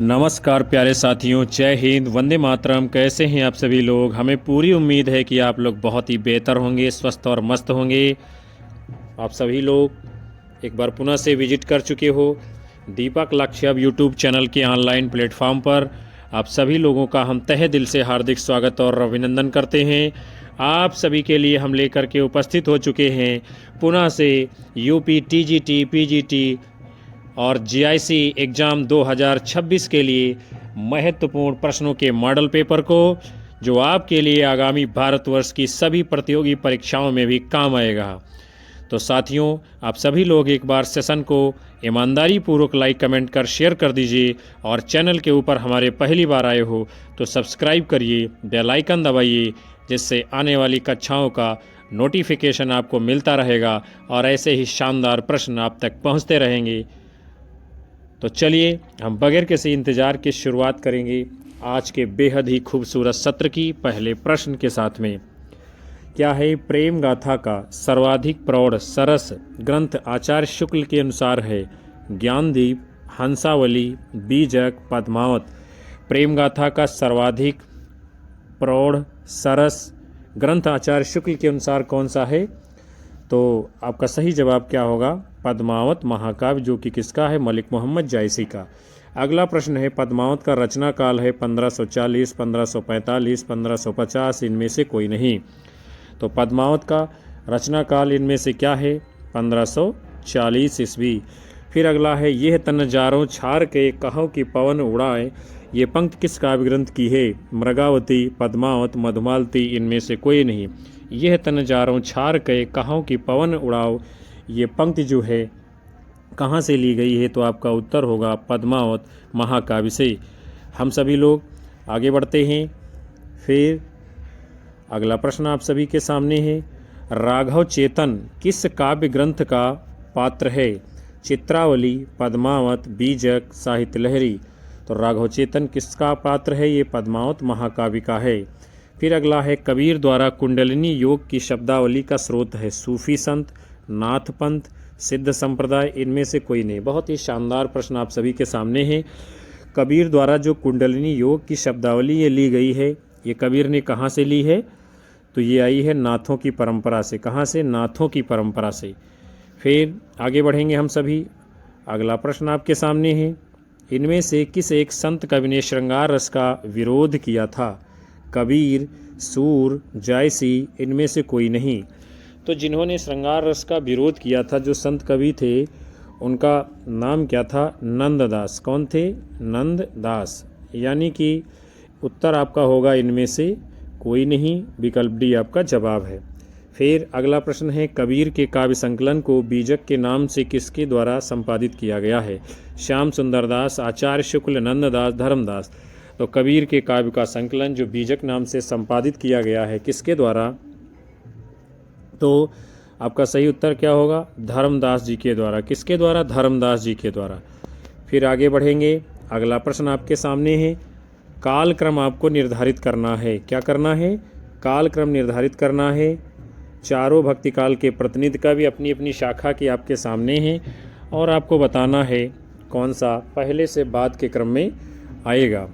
नमस्कार प्यारे साथियों, जय हिंद, वंदे मातरम। कैसे हैं आप सभी लोग? हमें पूरी उम्मीद है कि आप लोग बहुत ही बेहतर होंगे, स्वस्थ और मस्त होंगे। आप सभी लोग एक बार पुनः से विजिट कर चुके हो दीपक लक्ष्यप यूट्यूब चैनल के ऑनलाइन प्लेटफॉर्म पर। आप सभी लोगों का हम तहे दिल से हार्दिक स्वागत और अभिनंदन करते हैं। आप सभी के लिए हम लेकर के उपस्थित हो चुके हैं पुनः से यूपी टीजीटी पीजीटी और जीआईसी एग्ज़ाम 2026 के लिए महत्वपूर्ण प्रश्नों के मॉडल पेपर को, जो आपके लिए आगामी भारतवर्ष की सभी प्रतियोगी परीक्षाओं में भी काम आएगा। तो साथियों, आप सभी लोग एक बार सेशन को ईमानदारी पूर्वक लाइक कमेंट कर शेयर कर दीजिए और चैनल के ऊपर हमारे पहली बार आए हो तो सब्सक्राइब करिए, बेल आइकन दबाइए, जिससे आने वाली कक्षाओं का नोटिफिकेशन आपको मिलता रहेगा और ऐसे ही शानदार प्रश्न आप तक पहुंचते रहेंगे। तो चलिए हम बगैर किसी इंतज़ार की शुरुआत करेंगे आज के बेहद ही खूबसूरत सत्र की पहले प्रश्न के साथ में। क्या है? प्रेम गाथा का सर्वाधिक प्रौढ़ सरस ग्रंथ आचार्य शुक्ल के अनुसार है ज्ञानदीप, हंसावली, बीजक, पद्मावत। प्रेम गाथा का सर्वाधिक प्रौढ़ सरस ग्रंथ आचार्य शुक्ल के अनुसार कौन सा है? तो आपका सही जवाब क्या होगा? पद्मावत महाकाव्य, जो कि किसका है? मलिक मोहम्मद जायसी का। अगला प्रश्न है, पद्मावत का रचना काल है 1540, 1545, 1550, इनमें से कोई नहीं। तो पद्मावत का रचना काल इनमें से क्या है? 1540 ईस्वी। फिर अगला है, यह तन जारों छार के कहो कि पवन उड़ाए। ये पंक्ति किस काव्य ग्रंथ की है? मृगावती, पद्मावत, मधुमालती, इनमें से कोई नहीं। यह तन जारों छार के कहो कि पवन उड़ाओ, ये पंक्ति जो है कहाँ से ली गई है? तो आपका उत्तर होगा पद्मावत महाकाव्य से। हम सभी लोग आगे बढ़ते हैं। फिर अगला प्रश्न आप सभी के सामने है, राघव चेतन किस काव्य ग्रंथ का पात्र है? चित्रावली, पद्मावत, बीजक, साहित्य लहरी। तो राघव चेतन किसका पात्र है? ये पद्मावत महाकाव्य का है। फिर अगला है, कबीर द्वारा कुंडलिनी योग की शब्दावली का स्रोत है सूफी संत, नाथ पंथ, सिद्ध संप्रदाय, इनमें से कोई नहीं। बहुत ही शानदार प्रश्न आप सभी के सामने है। कबीर द्वारा जो कुंडलिनी योग की शब्दावली ये ली गई है, ये कबीर ने कहाँ से ली है? तो ये आई है नाथों की परंपरा से। कहाँ से? नाथों की परंपरा से। फिर आगे बढ़ेंगे हम सभी। अगला प्रश्न आपके सामने है, इनमें से किस एक संत कवि ने श्रृंगार रस का विरोध किया था? कबीर, सूर, जायसी, इनमें से कोई नहीं। तो जिन्होंने श्रृंगार रस का विरोध किया था, जो संत कवि थे, उनका नाम क्या था? नंददास। कौन थे? नंददास। यानी कि उत्तर आपका होगा इनमें से कोई नहीं, विकल्प डी आपका जवाब है। फिर अगला प्रश्न है, कबीर के काव्य संकलन को बीजक के नाम से किसके द्वारा संपादित किया गया है? श्याम सुंदर दास, आचार्य शुक्ल, नंददास, धर्मदास। तो कबीर के काव्य का संकलन जो बीजक नाम से संपादित किया गया है, किसके द्वारा? तो आपका सही उत्तर क्या होगा? धर्मदास जी के द्वारा। किसके द्वारा? धर्मदास जी के द्वारा। फिर आगे बढ़ेंगे। अगला प्रश्न आपके सामने है, कालक्रम आपको निर्धारित करना है। क्या करना है? कालक्रम निर्धारित करना है। चारों भक्ति काल के प्रतिनिधि का भी अपनी अपनी शाखा की आपके सामने है और आपको बताना है कौन सा पहले से बाद के क्रम में आएगा।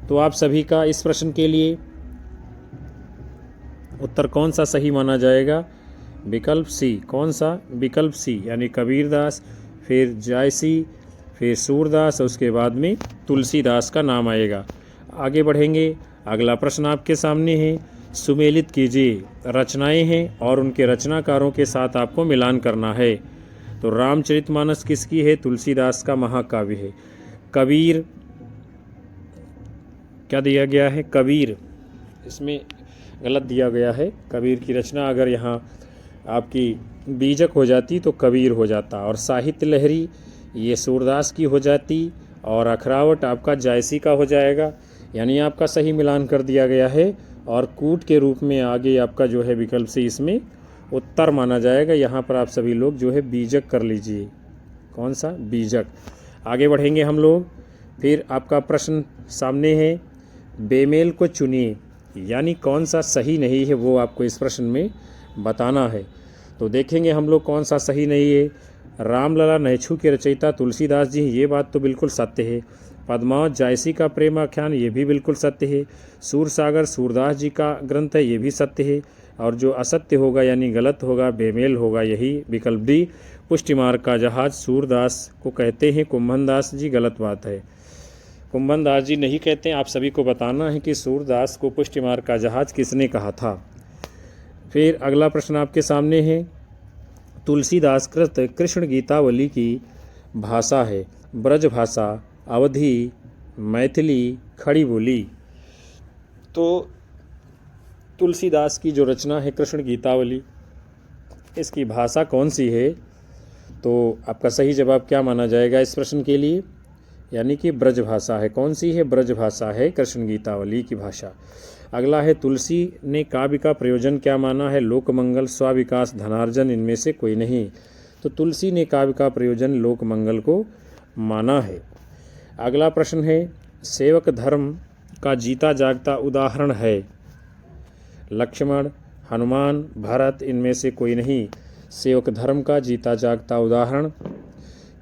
तो आप सभी का इस प्रश्न के लिए उत्तर कौन सा सही माना जाएगा? विकल्प सी। कौन सा? विकल्प सी, यानी कबीरदास, फिर जायसी, फिर सूरदास और उसके बाद में तुलसीदास का नाम आएगा। आगे बढ़ेंगे। अगला प्रश्न आपके सामने है, सुमेलित कीजिए। रचनाएं हैं और उनके रचनाकारों के साथ आपको मिलान करना है। तो रामचरितमानस किसकी है? तुलसीदास का महाकाव्य है। कबीर क्या दिया गया है? कबीर, इसमें गलत दिया गया है। कबीर की रचना अगर यहाँ आपकी बीजक हो जाती तो कबीर हो जाता, और साहित्य लहरी ये सूरदास की हो जाती, और अखरावट आपका जायसी का हो जाएगा। यानी आपका सही मिलान कर दिया गया है और कूट के रूप में आगे आपका जो है विकल्प से इसमें उत्तर माना जाएगा। यहाँ पर आप सभी लोग जो है बीजक कर लीजिए। कौन सा? बीजक। आगे बढ़ेंगे हम लोग। फिर आपका प्रश्न सामने है, बेमेल को चुनिए, यानी कौन सा सही नहीं है वो आपको इस प्रश्न में बताना है। तो देखेंगे हम लोग कौन सा सही नहीं है। रामलला नैछू के रचयिता तुलसीदास जी हैं, ये बात तो बिल्कुल सत्य है। पद्मावत जायसी का प्रेम आख्यान ये भी बिल्कुल सत्य है। सूरसागर सूरदास जी का ग्रंथ है, ये भी सत्य है। और जो असत्य होगा यानी गलत होगा, बेमेल होगा, यही विकल्प डी पुष्टि मार्ग का जहाज सूरदास को कहते हैं। कुंभन दास जी गलत बात है, कुंभन दास जी नहीं कहते हैं। आप सभी को बताना है कि सूरदास को पुष्टि मार्ग का जहाज किसने कहा था। फिर अगला प्रश्न आपके सामने है, तुलसीदास कृत कृष्ण गीतावली की भाषा है ब्रज भाषा, अवधी, मैथिली, खड़ी बोली। तो तुलसीदास की जो रचना है कृष्ण गीतावली, इसकी भाषा कौन सी है? तो आपका सही जवाब क्या माना जाएगा इस प्रश्न के लिए? यानी कि ब्रज भाषा है। कौन सी है? ब्रज भाषा है कृष्ण गीतावली की भाषा। अगला है, तुलसी ने काव्य का प्रयोजन क्या माना है? लोकमंगल, स्वाविकास, धनार्जन, इनमें से कोई नहीं। तो तुलसी ने काव्य का प्रयोजन लोकमंगल को माना है। अगला प्रश्न है, सेवक धर्म का जीता जागता उदाहरण है? लक्ष्मण, हनुमान, भरत, इनमें से कोई नहीं। सेवक धर्म का जीता जागता उदाहरण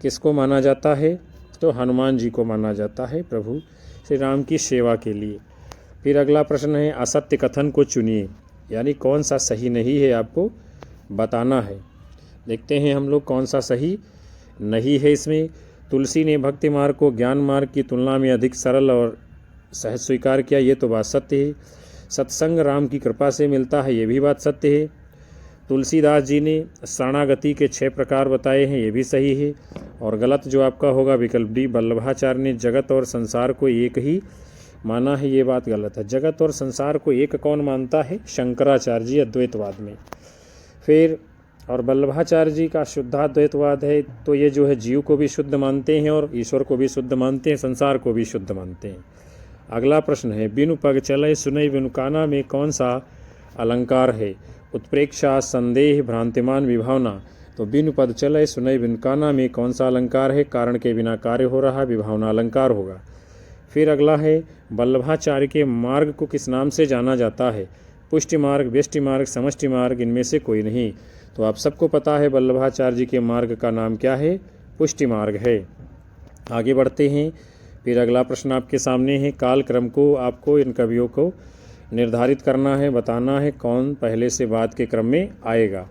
किसको माना जाता है? तो हनुमान जी को माना जाता है, प्रभु श्री राम की सेवा के लिए। फिर अगला प्रश्न है, असत्य कथन को चुनिए, यानी कौन सा सही नहीं है आपको बताना है। देखते हैं हम लोग कौन सा सही नहीं है इसमें। तुलसी ने भक्ति मार्ग को ज्ञान मार्ग की तुलना में अधिक सरल और सहज स्वीकार किया, ये तो बात सत्य है। सत्संग राम की कृपा से मिलता है, ये भी बात सत्य है। तुलसीदास जी ने शरणागति के 6 प्रकार बताए हैं, ये भी सही है। और गलत जो आपका होगा विकल्प डी, वल्लभाचार्य ने जगत और संसार को एक ही माना है, ये बात गलत है। जगत और संसार को एक कौन मानता है? शंकराचार्य जी अद्वैतवाद में। फिर और वल्लभाचार्य जी का शुद्धाद्वैतवाद है, तो ये जो है जीव को भी शुद्ध मानते हैं और ईश्वर को भी शुद्ध मानते हैं, संसार को भी शुद्ध मानते हैं। अगला प्रश्न है, बिनु पग चले सुनई बिनु काना में कौन सा अलंकार है? उत्प्रेक्षा, संदेह, भ्रांतिमान, विभावना। तो बिनु पद चले सुनई बिनु काना में कौन सा अलंकार है? कारण के बिना कार्य हो रहा, विभावना अलंकार होगा। फिर अगला है, वल्लभाचार्य के मार्ग को किस नाम से जाना जाता है? पुष्टि मार्ग, व्यष्टि मार्ग, समष्टि मार्ग, इनमें से कोई नहीं। तो आप सबको पता है वल्लभाचार्य जी के मार्ग का नाम क्या है? पुष्टि मार्ग है। आगे बढ़ते हैं। फिर अगला प्रश्न आपके सामने है, काल क्रम को आपको इन कवियों को निर्धारित करना है, बताना है कौन पहले से बाद के क्रम में आएगा।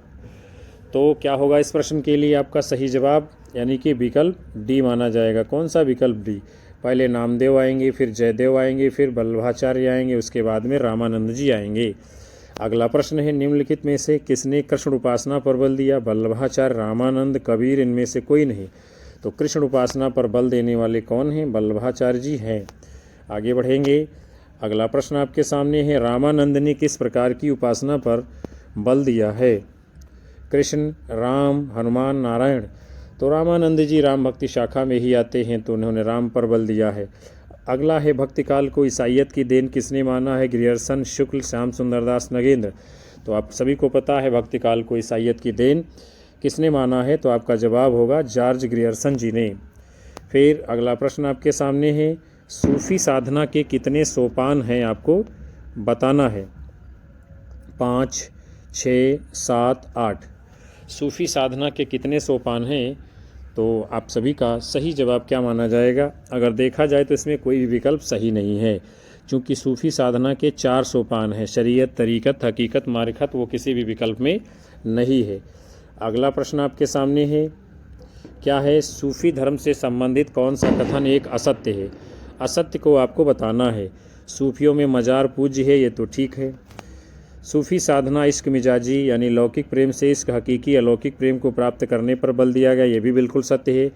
तो क्या होगा इस प्रश्न के लिए आपका सही जवाब? यानी कि विकल्प डी माना जाएगा। कौन सा विकल्प डी? पहले नामदेव आएंगे, फिर जयदेव आएंगे, फिर वल्लभाचार्य आएंगे, उसके बाद में रामानंद जी आएंगे। अगला प्रश्न है, निम्नलिखित में से किसने कृष्ण उपासना पर बल दिया? वल्लभाचार्य, रामानंद, कबीर, इनमें से कोई नहीं। तो कृष्ण उपासना पर बल देने वाले कौन हैं? वल्लभाचार्य जी हैं। आगे बढ़ेंगे। अगला प्रश्न आपके सामने है, रामानंद ने किस प्रकार की उपासना पर बल दिया है? कृष्ण, राम, हनुमान, नारायण। तो रामानंद जी राम भक्ति शाखा में ही आते हैं, तो उन्होंने राम पर बल दिया है। अगला है, भक्तिकाल को ईसाइयत की देन किसने माना है? ग्रियर्सन, शुक्ल, श्याम सुंदरदास, नगेंद्र। तो आप सभी को पता है भक्तिकाल को ईसाइयत की देन किसने माना है? तो आपका जवाब होगा जॉर्ज ग्रियर्सन जी ने। फिर अगला प्रश्न आपके सामने है, सूफी साधना के कितने सोपान हैं आपको बताना है? 5, 6, 7, 8। सूफी साधना के कितने सोपान हैं? तो आप सभी का सही जवाब क्या माना जाएगा? अगर देखा जाए तो इसमें कोई भी विकल्प सही नहीं है, क्योंकि सूफी साधना के 4 सोपान हैं, शरीयत, तरीकत, हकीकत, मारिफत, वो किसी भी विकल्प में नहीं है। अगला प्रश्न आपके सामने है, क्या है? सूफी धर्म से संबंधित कौन सा कथन एक असत्य है? असत्य को आपको बताना है। सूफियों में मजार पूज्य है, ये तो ठीक है। सूफी साधना इश्क मिजाजी यानी लौकिक प्रेम से इश्क हकीकी अलौकिक प्रेम को प्राप्त करने पर बल दिया गया, ये भी बिल्कुल सत्य है।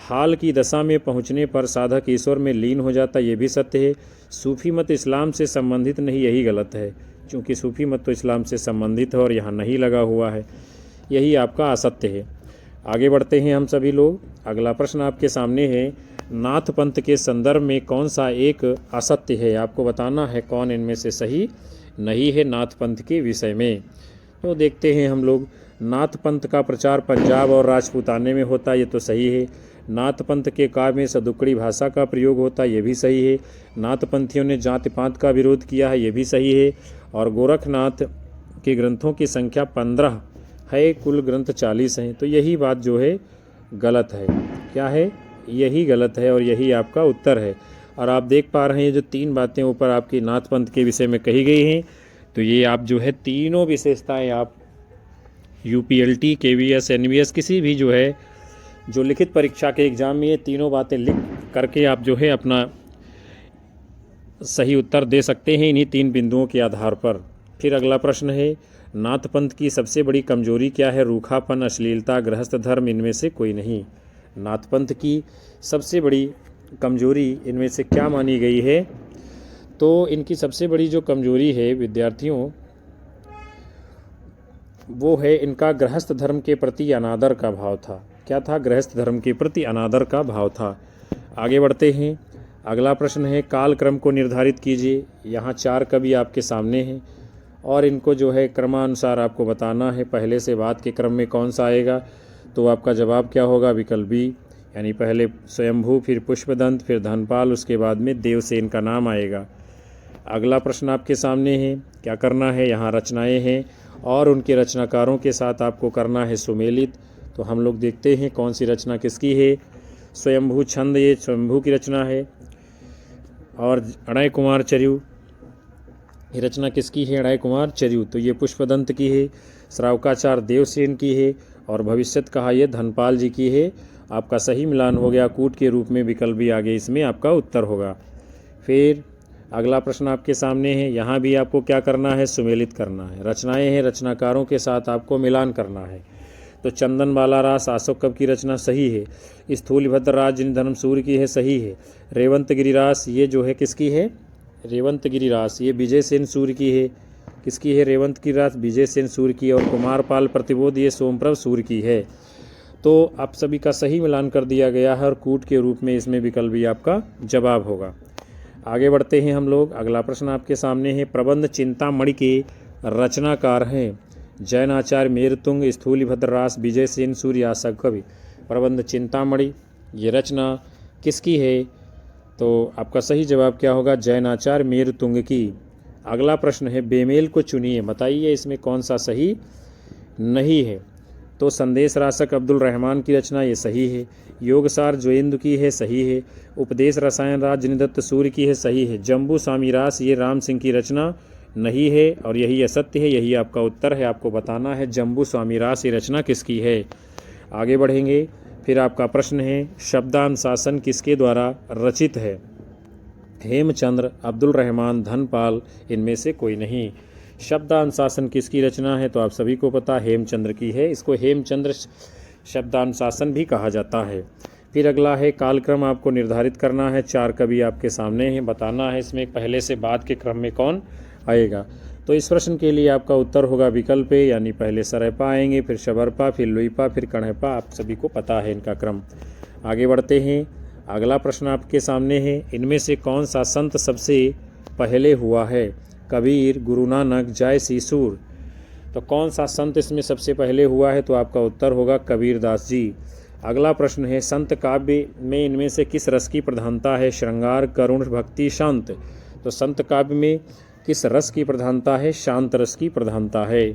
हाल की दशा में पहुंचने पर साधक ईश्वर में लीन हो जाता, ये भी सत्य है। सूफी मत इस्लाम से संबंधित नहीं, यही गलत है, क्योंकि सूफी मत तो इस्लाम से संबंधित है और यहाँ नहीं लगा हुआ है, यही आपका असत्य है। आगे बढ़ते हैं हम सभी लोग। अगला प्रश्न आपके सामने है, नाथ पंथ के संदर्भ में कौन सा एक असत्य है? आपको बताना है कौन इनमें से सही नहीं है नाथ पंथ के विषय में। तो देखते हैं हम लोग। नाथ पंथ का प्रचार पंजाब और राजपूताने में होता, ये तो सही है। नाथ पंथ के काव्य में सदुक्कड़ी भाषा का प्रयोग होता, ये भी सही है। नाथ पंथियों ने जाति पात का विरोध किया है, ये भी सही है। और गोरखनाथ के ग्रंथों की संख्या 15 है, कुल ग्रंथ 40 हैं, तो यही बात जो है गलत है। क्या है? यही गलत है और यही आपका उत्तर है। और आप देख पा रहे हैं जो 3 बातें ऊपर आपकी नाथ पंथ के विषय में कही गई हैं, तो ये आप जो है तीनों विशेषताएं आप यूपीएलटी, केवीएस, एनवीएस किसी भी जो है जो लिखित परीक्षा के एग्ज़ाम में ये तीनों बातें लिख करके आप जो है अपना सही उत्तर दे सकते हैं इन्हीं 3 बिंदुओं के आधार पर। फिर अगला प्रश्न है, नाथ पंथ की सबसे बड़ी कमजोरी क्या है? रूखापन, अश्लीलता, गृहस्थ धर्म, इनमें से कोई नहीं। नाथ पंथ की सबसे बड़ी कमजोरी इनमें से क्या मानी गई है? तो इनकी सबसे बड़ी जो कमजोरी है विद्यार्थियों, वो है इनका गृहस्थ धर्म के प्रति अनादर का भाव था। क्या था? गृहस्थ धर्म के प्रति अनादर का भाव था। आगे बढ़ते हैं। अगला प्रश्न है, काल क्रम को निर्धारित कीजिए। यहाँ 4 कवि आपके सामने हैं और इनको जो है क्रमानुसार आपको बताना है पहले से बाद के क्रम में कौन सा आएगा। तो आपका जवाब क्या होगा? विकल्प बी, यानी पहले स्वयंभू, फिर पुष्पदंत, फिर धनपाल, उसके बाद में देवसेन का नाम आएगा। अगला प्रश्न आपके सामने है, क्या करना है? यहाँ रचनाएं हैं और उनके रचनाकारों के साथ आपको करना है सुमेलित। तो हम लोग देखते हैं कौन सी रचना किसकी है। स्वयंभू छंद, ये स्वयंभू की रचना है। और अणय कुमार चर्यु, ये रचना किसकी है? अणय कुमार चर्यु। तो ये पुष्पदंत की है। श्रावकाचार देवसेन की है और भविष्यत कहा ये धनपाल जी की है। आपका सही मिलान हो गया कूट के रूप में, विकल्प भी आगे इसमें आपका उत्तर होगा। फिर अगला प्रश्न आपके सामने है, यहाँ भी आपको क्या करना है? सुमेलित करना है। रचनाएं हैं, रचनाकारों के साथ आपको मिलान करना है। तो चंदन बाला रास अशोक कवि की रचना सही है। स्थूलभद्र राज जिन धर्म सूर्य की है, सही है। रेवंत गिरिरास ये जो है किसकी है? रेवंत गिरिरास ये विजय सेन सूर्य की है। किसकी है? रेवंत गिरिरास विजय सेन सूर्य की। और कुमारपाल प्रतिबोध ये सोमप्रभ सूर्य की है। तो आप सभी का सही मिलान कर दिया गया है और कूट के रूप में इसमें विकल्प भी आपका जवाब होगा। आगे बढ़ते हैं हम लोग। अगला प्रश्न आपके सामने है, प्रबंध चिंतामणि के रचनाकार हैं जैनाचार्य, मेरुतुंग, स्थूलिभद्र रास, विजय सेन सूर्य, अशोक कवि। प्रबंध चिंतामणि ये रचना किसकी है? तो आपका सही जवाब क्या होगा? जैनाचार्य मेरुतुंग की। अगला प्रश्न है, बेमेल को चुनिए, बताइए इसमें कौन सा सही नहीं है। तो संदेश रासक अब्दुल रहमान की रचना ये सही है। योगसार जोएंदु की है, सही है। उपदेश रसायन राज जिनदत्त सूर्य की है, सही है। जम्बू स्वामी रास ये राम सिंह की रचना नहीं है और यही असत्य है, यही आपका उत्तर है। आपको बताना है जम्बू स्वामी रास ये रचना किसकी है। आगे बढ़ेंगे। फिर आपका प्रश्न है, शब्दानुशासन किसके द्वारा रचित है? हेमचंद्र, अब्दुल रहमान, धनपाल, इनमें से कोई नहीं। शब्दानुशासन किसकी रचना है? तो आप सभी को पता हेमचंद्र की है। इसको हेमचंद्र शब्दानुशासन भी कहा जाता है। फिर अगला है, कालक्रम आपको निर्धारित करना है। 4 कवि आपके सामने हैं, बताना है इसमें पहले से बाद के क्रम में कौन आएगा। तो इस प्रश्न के लिए आपका उत्तर होगा विकल्प ए, यानी पहले सरयपा आएंगे, फिर शबरपा, फिर लुईपा, फिर कण्हपा। आप सभी को पता है इनका क्रम। आगे बढ़ते हैं। अगला प्रश्न आपके सामने है, इनमें से कौन सा संत सबसे पहले हुआ है? कबीर, गुरु नानक, जय सीसूर। तो कौन सा संत इसमें सबसे पहले हुआ है? तो आपका उत्तर होगा कबीरदास जी। अगला प्रश्न है, संत काव्य में इनमें से किस रस की प्रधानता है? श्रृंगार, करुण, भक्ति, शांत। तो संत काव्य में किस रस की प्रधानता है? शांत रस की प्रधानता है।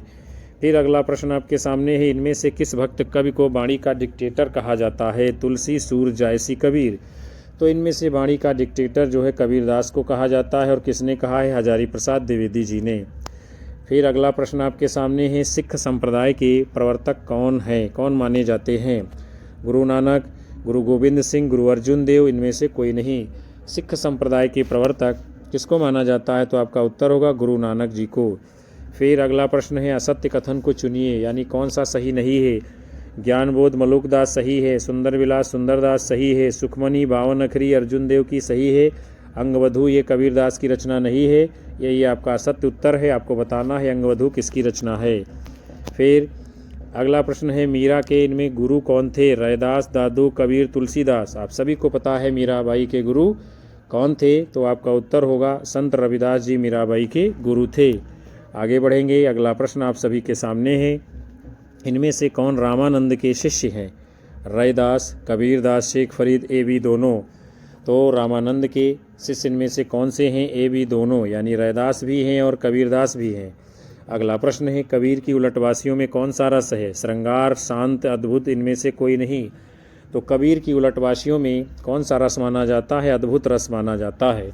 फिर अगला प्रश्न आपके सामने है, इनमें से किस भक्त कवि को वाणी का डिक्टेटर कहा जाता है? तुलसी, सूर, जायसी, कबीर। तो इनमें से वाणी का डिक्टेटर जो है कबीरदास को कहा जाता है और किसने कहा है? हजारी प्रसाद द्विवेदी जी ने। फिर अगला प्रश्न आपके सामने है, सिख संप्रदाय के प्रवर्तक कौन हैं, कौन माने जाते हैं? गुरु नानक, गुरु गोविंद सिंह, गुरु अर्जुन देव, इनमें से कोई नहीं। सिख संप्रदाय के प्रवर्तक किसको माना जाता है? तो आपका उत्तर होगा गुरु नानक जी को। फिर अगला प्रश्न है, असत्य कथन को चुनिए, यानी कौन सा सही नहीं है? ज्ञानबोध मलुकदास सही है। सुंदर विलास सुंदरदास सही है। सुखमनी, बावन अखरी अर्जुन देव की सही है। अंगवधू ये कबीरदास की रचना नहीं है, यही आपका सत्य उत्तर है। आपको बताना है अंगवधू किसकी रचना है। फिर अगला प्रश्न है, मीरा के इनमें गुरु कौन थे? रैदास, दादू, कबीर, तुलसीदास। आप सभी को पता है मीराबाई के गुरु कौन थे? तो आपका उत्तर होगा संत रविदास जी मीराबाई के गुरु थे। आगे बढ़ेंगे। अगला प्रश्न आप सभी के सामने है, इनमें से कौन रामानंद के शिष्य हैं? रैदास, कबीरदास, शेख फरीद, ए बी दोनों। तो रामानंद के शिष्य इनमें से कौन से हैं? ए बी दोनों, यानी रैदास भी हैं और कबीरदास भी हैं। अगला प्रश्न है, कबीर की उलटवासियों में कौन सा रस है? श्रृंगार, शांत, अद्भुत, इनमें से कोई नहीं। तो कबीर की उलटवासियों में कौन सा रस माना जाता है? अद्भुत रस माना जाता है।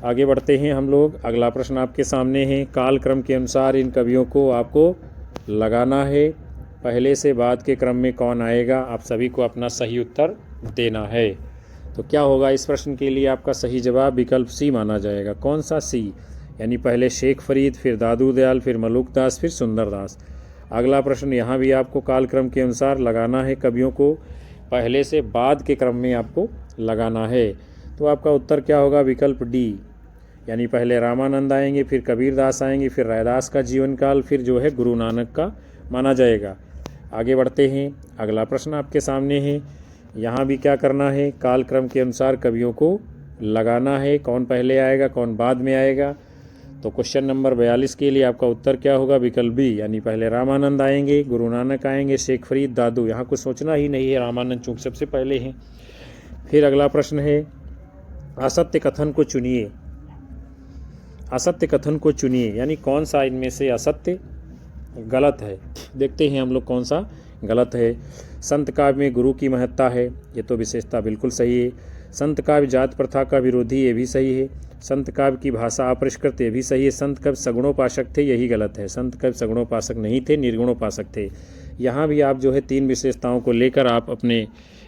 आगे बढ़ते हैं हम लोग। अगला प्रश्न आपके सामने है। काल क्रम के अनुसार इन कवियों को आपको लगाना है। पहले से बाद के क्रम में कौन आएगा? आप सभी को अपना सही उत्तर देना है। तो क्या होगा इस प्रश्न के लिए? आपका सही जवाब विकल्प सी माना जाएगा। कौन सा सी? यानी पहले शेख फरीद, फिर दादू दयाल, फिर मलुक दास, फिर सुंदर दास। अगला प्रश्न यहाँ भी आपको कालक्रम के अनुसार लगाना है कवियों को, पहले से बाद के क्रम में आपको लगाना है। तो आपका उत्तर क्या होगा? विकल्प डी, यानी पहले रामानंद आएंगे, फिर कबीर दास आएंगे, फिर रैदास का जीवन काल, फिर जो है गुरु नानक का माना जाएगा। आगे बढ़ते हैं। अगला प्रश्न आपके सामने है। यहाँ भी क्या करना है? काल क्रम के अनुसार कवियों को लगाना है। कौन पहले आएगा, कौन बाद में आएगा? तो क्वेश्चन नंबर 42 के लिए आपका उत्तर क्या होगा? विकल्प बी, यानी पहले रामानंद आएंगे, गुरु नानक आएंगे, शेख फरीद, दादू। यहाँ कुछ सोचना ही नहीं है, रामानंद चूँकि सबसे पहले हैं। फिर अगला प्रश्न है, असत्य कथन को चुनिए। असत्य कथन को चुनिए, यानी कौन सा इनमें से असत्य गलत है? देखते हैं हम लोग कौन सा गलत है। संत काव्य में गुरु की महत्ता है, ये तो विशेषता बिल्कुल सही है। संत काव्य जात प्रथा का विरोधी, ये भी सही है। संत काव्य की भाषा अपरिष्कृत, ये भी सही है। संत कवि सगुणोपासक थे, यही गलत है। संत कवि सगुणोपासक नहीं थे, निर्गुणोपासक थे। यहाँ भी आप जो है 3 विशेषताओं को लेकर आप अपने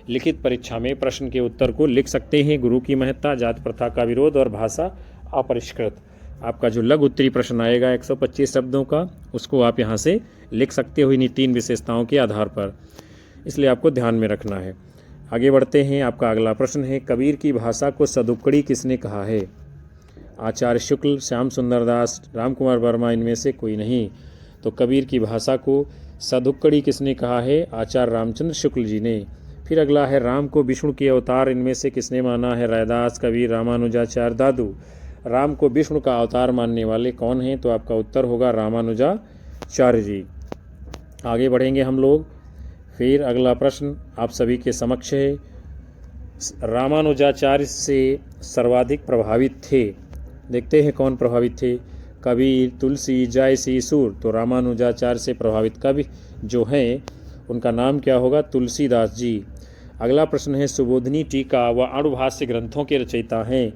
लिखित परीक्षा में प्रश्न के उत्तर को लिख सकते हैं। गुरु की महत्ता, जात प्रथा का विरोध और भाषा अपरिष्कृत। आपका जो लघु उत्तरी प्रश्न आएगा 125 शब्दों का, उसको आप यहाँ से लिख सकते हो इन्हीं 3 विशेषताओं के आधार पर, इसलिए आपको ध्यान में रखना है। आगे बढ़ते हैं। आपका अगला प्रश्न है, कबीर की भाषा को सदुक्कड़ी किसने कहा है? आचार्य शुक्ल, श्याम सुंदर दास, राम कुमार वर्मा, इनमें से कोई नहीं। तो कबीर की भाषा को सदुक्कड़ी किसने कहा है? आचार्य रामचंद्र शुक्ल जी ने। फिर अगला है, राम को विष्णु के अवतार इनमें से किसने माना है? रैदास, कबीर, रामानुजाचार्य, दादू। राम को विष्णु का अवतार मानने वाले कौन हैं? तो आपका उत्तर होगा रामानुजाचार्य जी। आगे बढ़ेंगे हम लोग। फिर अगला प्रश्न आप सभी के समक्ष है, रामानुजाचार्य से सर्वाधिक प्रभावित थे। देखते हैं कौन प्रभावित थे। कबीर, तुलसी, जायसी, सूर। तो रामानुजाचार्य से प्रभावित कवि जो हैं उनका नाम क्या होगा? तुलसीदास जी। अगला प्रश्न है, सुबोधनी टीका व अणुभाष्य ग्रंथों के रचयिता हैं।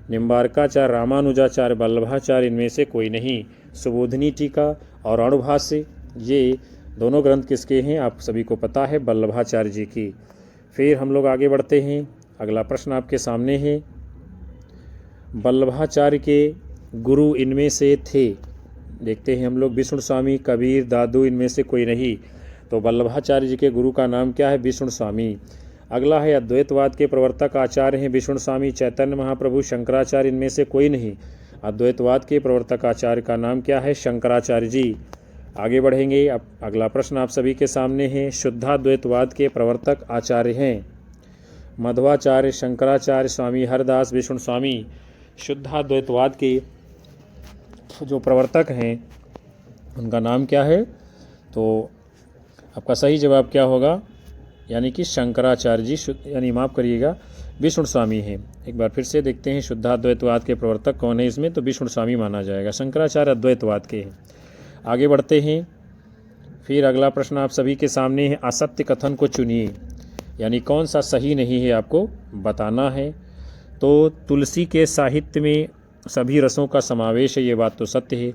निम्बारकाचार्य, रामानुजाचार्य, वल्लभाचार्य, इनमें से कोई नहीं। सुबोधनी टीका और अणुभाष्य ये दोनों ग्रंथ किसके हैं? आप सभी को पता है, वल्लभाचार्य जी की। फिर हम लोग आगे बढ़ते हैं। अगला प्रश्न आपके सामने है, वल्लभाचार्य के गुरु इनमें से थे। देखते हैं हम लोग, विष्णु स्वामी, कबीर, दादू, इनमें से कोई नहीं। तो वल्लभाचार्य जी के गुरु का नाम क्या है? विष्णु स्वामी। अगला है, अद्वैतवाद के प्रवर्तक आचार्य हैं विष्णु स्वामी, चैतन्य महाप्रभु, शंकराचार्य, इनमें से कोई नहीं। अद्वैतवाद के प्रवर्तक आचार्य का नाम क्या है? शंकराचार्य जी। आगे बढ़ेंगे। अब अगला प्रश्न आप सभी के सामने है, शुद्धाद्वैतवाद के प्रवर्तक आचार्य हैं मध्वाचार्य, शंकराचार्य, स्वामी हरदास, विष्णु स्वामी। शुद्धाद्वैतवाद के जो प्रवर्तक हैं उनका नाम क्या है? तो आपका सही जवाब क्या होगा? यानी कि शंकराचार्य जी, यानी माफ़ करिएगा, विष्णु स्वामी हैं। एक बार फिर से देखते हैं शुद्धाद्वैतवाद के प्रवर्तक कौन है इसमें? तो विष्णु स्वामी माना जाएगा। शंकराचार्य अद्वैतवाद के हैं। आगे बढ़ते हैं। फिर अगला प्रश्न आप सभी के सामने है, असत्य कथन को चुनिए, यानी कौन सा सही नहीं है आपको बताना है। तो तुलसी के साहित्य में सभी रसों का समावेश है, ये बात तो सत्य है।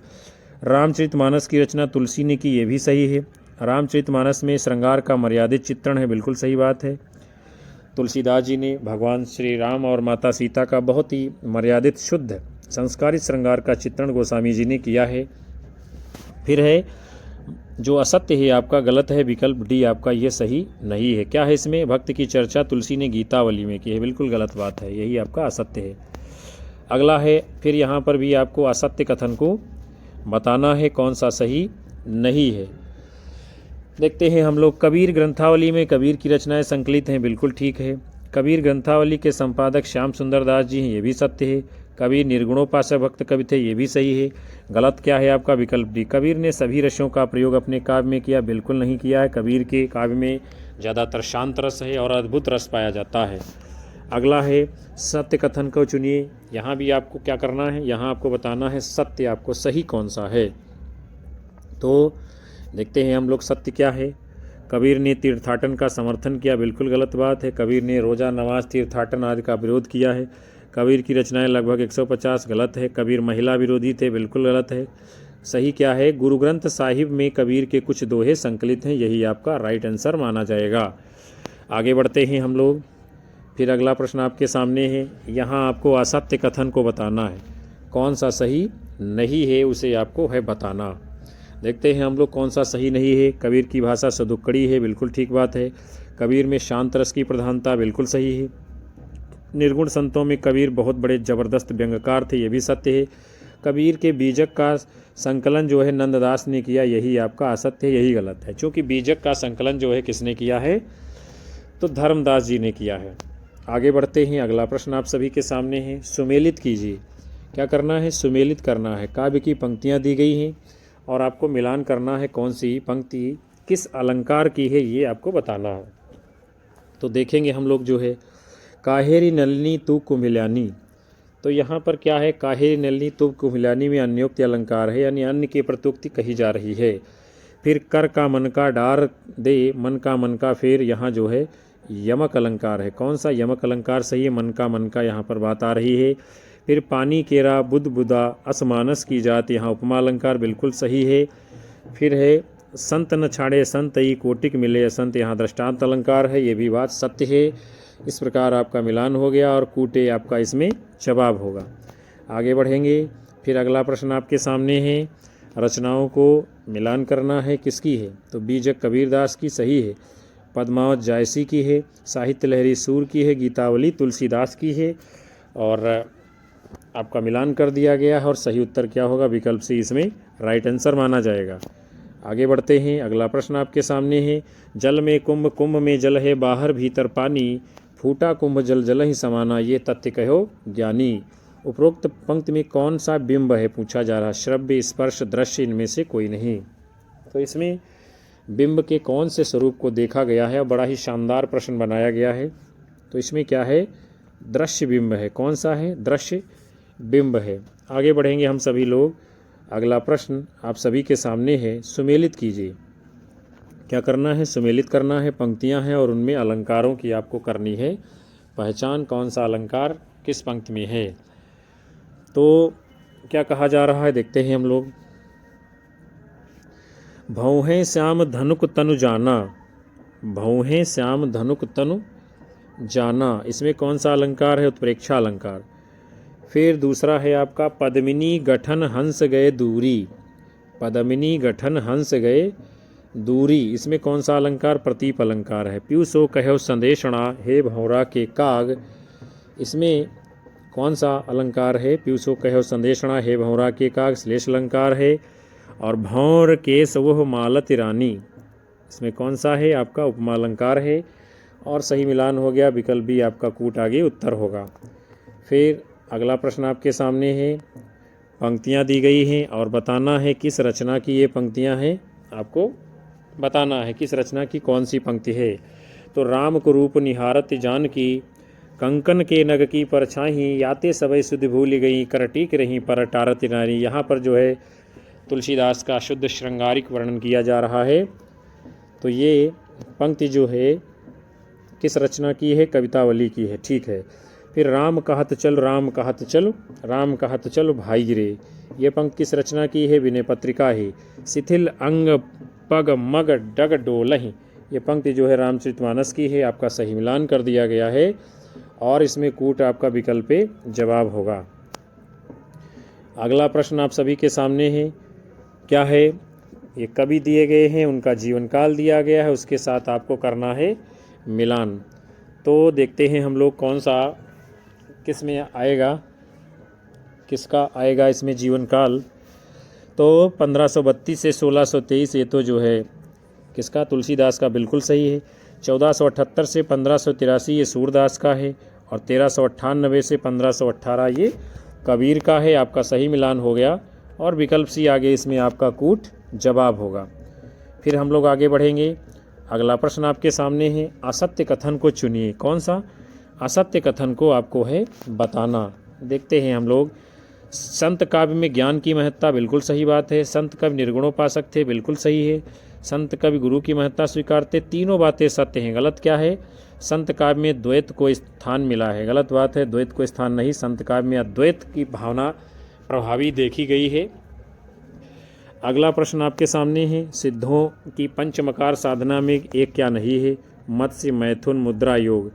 रामचरितमानस की रचना तुलसी ने की, ये भी सही है। रामचरितमानस में श्रृंगार का मर्यादित चित्रण है, बिल्कुल सही बात है। तुलसीदास जी ने भगवान श्री राम और माता सीता का बहुत ही मर्यादित, शुद्ध, संस्कारित श्रृंगार का चित्रण गोस्वामी जी ने किया है। फिर है, जो असत्य है आपका गलत है, विकल्प डी आपका ये सही नहीं है। क्या है इसमें? भक्त की चर्चा तुलसी ने गीतावली में की है, बिल्कुल गलत बात है, यही आपका असत्य है। अगला है, फिर यहाँ पर भी आपको असत्य कथन को बताना है कौन सा सही नहीं है। देखते हैं हम लोग। कबीर ग्रंथावली में कबीर की रचनाएं संकलित हैं, बिल्कुल ठीक है। कबीर ग्रंथावली के संपादक श्याम सुंदर दास जी हैं, ये भी सत्य है। कबीर निर्गुणोपासक भक्त कवि थे, ये भी सही है। गलत क्या है आपका? विकल्प डी, कबीर ने सभी रसों का प्रयोग अपने काव्य में किया, बिल्कुल नहीं किया है। कबीर के काव्य में ज़्यादातर शांत रस है और अद्भुत रस पाया जाता है। अगला है, सत्य कथन को चुनिए। यहाँ भी आपको क्या करना है? यहाँ आपको बताना है सत्य आपको सही कौन सा है। तो देखते हैं हम लोग, सत्य क्या है? कबीर ने तीर्थाटन का समर्थन किया, बिल्कुल गलत बात है। कबीर ने रोज़ा, नमाज, तीर्थाटन आदि का विरोध किया है। कबीर की रचनाएं लगभग 150, गलत है। कबीर महिला विरोधी थे, बिल्कुल गलत है। सही क्या है? गुरु ग्रंथ साहिब में कबीर के कुछ दोहे संकलित हैं, यही आपका राइट आंसर माना जाएगा। आगे बढ़ते हैं हम लोग। फिर अगला प्रश्न आपके सामने है। यहाँ आपको असत्य कथन को बताना है, कौन सा सही नहीं है उसे आपको है बताना। देखते हैं हम लोग कौन सा सही नहीं है। कबीर की भाषा सदुक्कड़ी है, बिल्कुल ठीक बात है। कबीर में शांत रस की प्रधानता, बिल्कुल सही है। निर्गुण संतों में कबीर बहुत बड़े ज़बरदस्त व्यंग्यकार थे, ये भी सत्य है। कबीर के बीजक का संकलन जो है नंददास ने किया, यही आपका असत्य है, यही गलत है। क्योंकि बीजक का संकलन जो है किसने किया है? तो धर्मदास जी ने किया है। आगे बढ़ते हैं। अगला प्रश्न आप सभी के सामने है। सुमेलित कीजिए। क्या करना है? सुमेलित करना है। काव्य की पंक्तियाँ दी गई हैं और आपको मिलान करना है कौन सी पंक्ति किस अलंकार की है, ये आपको बताना है। तो देखेंगे हम लोग जो है, काहेरी नलिनी तू कुम्हिलानी। तो यहाँ पर क्या है? काहेरी नलिनी तू कुम्हिलानी में अन्योक्ति अलंकार है, यानी अन्य की प्रत्युक्ति कही जा रही है। फिर कर का मन का डार दे, मन का फिर यहाँ जो है यमक अलंकार है। कौन सा यमक अलंकार सही है? मन का यहाँ पर बात आ रही है। फिर पानी केरा बुध बुदा असमानस की जात, यहाँ उपमा अलंकार बिल्कुल सही है। फिर है संत न छाड़े संत ई कोटिक मिले संत, यहाँ दृष्टांत अलंकार है, ये भी बात सत्य है। इस प्रकार आपका मिलान हो गया और कूटे आपका इसमें जवाब होगा। आगे बढ़ेंगे। फिर अगला प्रश्न आपके सामने है। रचनाओं को मिलान करना है, किसकी है? तो बीजक कबीरदास की सही है, पद्मावत जायसी की है, साहित्य लहरी सूर की है, गीतावली तुलसीदास की है और आपका मिलान कर दिया गया है। और सही उत्तर क्या होगा? विकल्प से इसमें राइट आंसर माना जाएगा। आगे बढ़ते हैं। अगला प्रश्न आपके सामने है। जल में कुंभ, कुंभ में जल है, बाहर भीतर पानी, फूटा कुंभ जल जल ही समाना, ये तथ्य कहो ज्ञानी। उपरोक्त पंक्ति में कौन सा बिंब है पूछा जा रहा है? श्रव्य, स्पर्श, दृश्य, इनमें से कोई नहीं। तो इसमें बिंब के कौन से स्वरूप को देखा गया है? बड़ा ही शानदार प्रश्न बनाया गया है। तो इसमें क्या है? दृश्य बिंब है। कौन सा है? दृश्य बिंब है। आगे बढ़ेंगे हम सभी लोग। अगला प्रश्न आप सभी के सामने है। सुमेलित कीजिए। क्या करना है? सुमेलित करना है। पंक्तियां हैं और उनमें अलंकारों की आपको करनी है पहचान, कौन सा अलंकार किस पंक्ति में है। तो क्या कहा जा रहा है, देखते हैं हम लोग। भौहें श्याम धनुक तनु जाना, भौहें श्याम धनुक तनु जाना, इसमें कौन सा अलंकार है? उत्प्रेक्षा अलंकार। फिर दूसरा है आपका पद्मिनी गठन हंस गए दूरी, पद्मिनी गठन हंस गए दूरी, इसमें कौन सा अलंकार? प्रतीप अलंकार है। पीयूषो कहो संदेशणा, हे भौरा के काग, इसमें कौन सा अलंकार है? पीयूषो कहो संदेशणा, हे भौरा के काग, श्लेष अलंकार है। और भौर केस वह मालती रानी, इसमें कौन सा है? आपका उपमा अलंकार है। और सही मिलान हो गया, विकल्प भी आपका कूट आगे उत्तर होगा। फिर अगला प्रश्न आपके सामने है। पंक्तियां दी गई हैं और बताना है किस रचना की ये पंक्तियां हैं, आपको बताना है किस रचना की कौन सी पंक्ति है। तो राम को रूप निहारत जान की, कंकन के नग की परछाई, याते सबई सुध भूल गई, करटीक रही पर टारत नारी। यहाँ पर जो है तुलसीदास का शुद्ध श्रृंगारिक वर्णन किया जा रहा है। तो ये पंक्ति जो है किस रचना की है? कवितावली की है, ठीक है। फिर राम कहत चल, राम कहत चल, राम कहत चल भाई गिरे, ये पंक्ति किस रचना की है? विनय पत्रिका है। शिथिल अंग पग मग डग डोलहि, ये पंक्ति जो है रामचरितमानस की है। आपका सही मिलान कर दिया गया है और इसमें कूट आपका विकल्प जवाब होगा। अगला प्रश्न आप सभी के सामने है। क्या है? ये कवि दिए गए हैं, उनका जीवन काल दिया गया है, उसके साथ आपको करना है मिलान। तो देखते हैं हम लोग कौन सा किस में आएगा, किसका आएगा इसमें जीवन काल। तो 1532 से 1623 ये तो जो है किसका? तुलसीदास का, बिल्कुल सही है। 1478 से 1583 ये सूरदास का है और 1398 से 1518 ये कबीर का है। आपका सही मिलान हो गया और विकल्प सी आगे इसमें आपका कूट जवाब होगा। फिर हम लोग आगे बढ़ेंगे। अगला प्रश्न आपके सामने है। असत्य कथन को चुनिए। कौन सा असत्य कथन को आपको है बताना। देखते हैं हम लोग। संत काव्य में ज्ञान की महत्ता, बिल्कुल सही बात है। संत कवि निर्गुणोपासक थे, बिल्कुल सही है। संत कवि गुरु की महत्ता स्वीकारते, तीनों बातें सत्य हैं। गलत क्या है? संत काव्य में द्वैत को स्थान मिला है, गलत बात है, द्वैत को स्थान नहीं, संत काव्य में अद्वैत की भावना प्रभावी देखी गई है। अगला प्रश्न आपके सामने है, सिद्धों की पंचमकार साधना में एक क्या नहीं है? मत्स्य, मैथुन, मुद्रा, योग।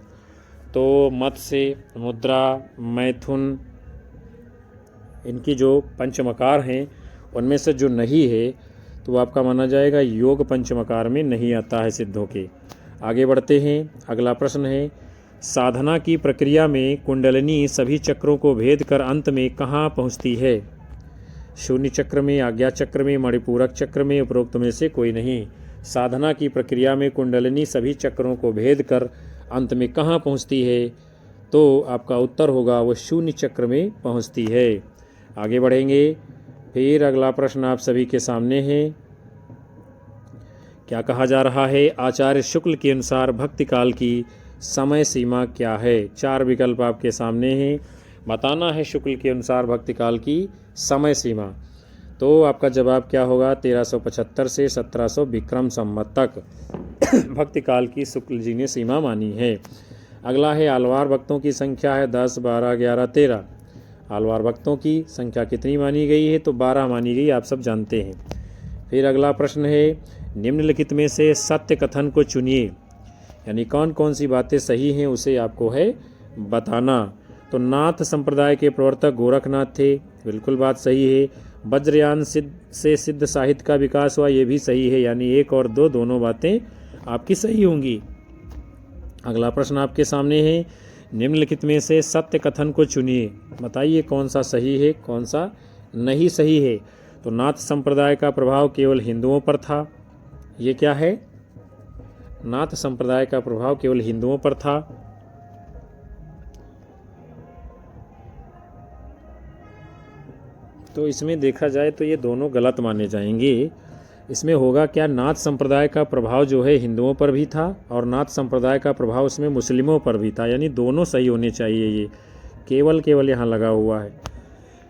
तो मत्स्य, मुद्रा, मैथुन, इनकी जो पंचमकार हैं उनमें से जो नहीं है तो आपका माना जाएगा योग पंचमकार में नहीं आता है सिद्धों के। आगे बढ़ते हैं, अगला प्रश्न है, साधना की प्रक्रिया में कुंडलिनी सभी चक्रों को भेद कर अंत में कहाँ पहुँचती है? शून्य चक्र में, आज्ञा चक्र में, मणिपूरक चक्र में, उपरोक्त में से कोई नहीं। साधना की प्रक्रिया में कुंडलिनी सभी चक्रों को भेद कर अंत में कहाँ पहुँचती है? तो आपका उत्तर होगा वो शून्य चक्र में पहुँचती है। आगे बढ़ेंगे, फिर अगला प्रश्न आप सभी के सामने है, क्या कहा जा रहा है? आचार्य शुक्ल के अनुसार भक्ति काल की समय सीमा क्या है? 4 विकल्प आपके सामने हैं, बताना है शुक्ल के अनुसार भक्ति काल की समय सीमा। तो आपका जवाब क्या होगा? 1375 से 1700 विक्रम संवत तक भक्ति काल की शुक्ल जी ने सीमा मानी है। अगला है, आलवार भक्तों की संख्या है 10, 12, 11, 13। आलवार भक्तों की संख्या कितनी मानी गई है? तो 12 मानी गई, आप सब जानते हैं। फिर अगला प्रश्न है, निम्नलिखित में से सत्य कथन को चुनिए, यानी कौन कौन सी बातें सही हैं उसे आपको है बताना। तो नाथ संप्रदाय के प्रवर्तक गोरखनाथ थे, बिल्कुल बात सही है। वज्रयान से सिद्ध साहित्य का विकास हुआ, ये भी सही है, यानी 1 और 2 दोनों बातें आपकी सही होंगी। अगला प्रश्न आपके सामने है, निम्नलिखित में से सत्य कथन को चुनिए, बताइए कौन सा सही है कौन सा नहीं सही है। तो नाथ संप्रदाय का प्रभाव केवल हिंदुओं पर था, ये क्या है? नाथ संप्रदाय का प्रभाव केवल हिंदुओं पर था। तो इसमें देखा जाए तो ये दोनों गलत माने जाएंगे। इसमें होगा क्या, नाथ संप्रदाय का प्रभाव जो है हिंदुओं पर भी था और नाथ संप्रदाय का प्रभाव उसमें मुस्लिमों पर भी था, यानी दोनों सही होने चाहिए। ये केवल यहाँ लगा हुआ है,